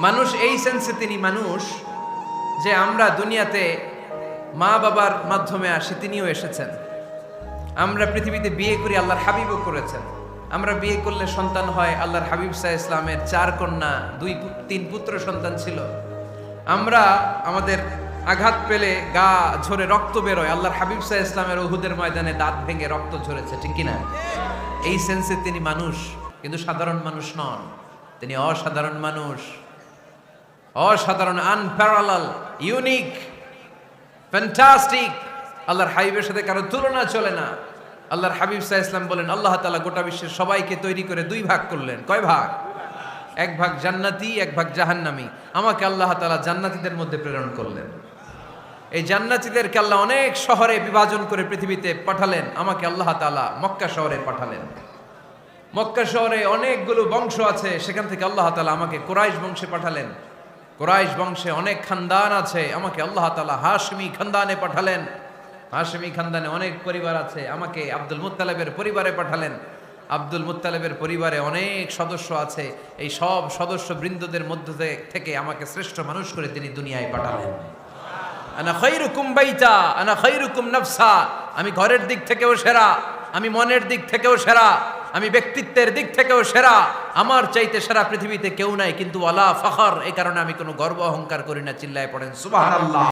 মানুষ এই সেন্সে তিনি মানুষ যে আমরা দুনিয়াতে মা বাবার মাধ্যমে আসি, তিনিও এসেছেন। আমরা পৃথিবীতে বিয়ে করি, আল্লাহর হাবিবও করেছেন। আমরা বিয়ে করলে সন্তান হয়, আল্লাহর হাবিব সাল্লাল্লাহু আলাইহি ইসলামের 4 কন্যা 2-3 পুত্র সন্তান ছিল। আমরা আমাদের আঘাত পেলে গা ঝরে রক্ত বেরোয়, আল্লাহর হাবিব সাল্লাল্লাহু আলাইহি ইসলামের উহুদের ময়দানে দাঁত ভেঙে রক্ত ঝরেছে, ঠিক কি না? এই সেন্সে তিনি মানুষ, কিন্তু সাধারণ মানুষ নন। তিনি অসাধারণ মানুষ, অসাধারণ, আনপ্যারালাল, ইউনিক, ফ্যান্টাস্টিক। আল্লাহর হাবিবের সাথে কারো তুলনা চলে না। আল্লাহর হাবিব সাল্লাল্লাহু আলাইহি ওয়াসাল্লাম বলেন, আল্লাহ তাআলা গোটা বিশ্বের সবাইকে তৈরি করে 2 ভাগ করলেন। কয় ভাগ? 1 ভাগ জান্নাতি, 1 ভাগ জাহান্নামী। আমাকে আল্লাহ তাআলা জান্নাতীদের মধ্যে প্রেরণ করলেন। এই জান্নাতীদেরকে আল্লাহ অনেক শহরে বিভাজন করে পৃথিবীতে পাঠালেন। আমাকে আল্লাহ তাআলা মক্কা শহরে পাঠালেন। মক্কা শহরে অনেকগুলো বংশ আছে, সেখান থেকে আল্লাহ তাআলা আমাকে কুরাইশ বংশে পাঠালেন। কুরাইশ বংশে অনেক খানদান আছে, আমাকে আল্লাহ তাআলা হাশমি খানদানে পাঠালেন। হাশমি খানদানে অনেক পরিবার আছে, আমাকে আব্দুল মুত্তালিবের পরিবারে পাঠালেন। আব্দুল মুত্তালিবের পরিবারে অনেক সদস্য আছে, এই সব সদস্য বৃন্দদের মধ্যে থেকে আমাকে শ্রেষ্ঠ মানুষ করে তিনি দুনিয়ায় পাঠালেন। আনা খায়রুকুম বাইতা আনা খায়রুকুম নাফসা, আমি ঘরের দিক থেকেও সেরা, আমি মনের দিক থেকেও সেরা, আমি ব্যক্তিত্বের দিক থেকেও সেরা। আমার চাইতে সেরা পৃথিবীতে কেউ নাই, কিন্তু ওয়ালা ফখর, এই কারণে আমি কোনো গর্ব অহংকার করি না। চিল্লায় পড়েন সুবহানাল্লাহ।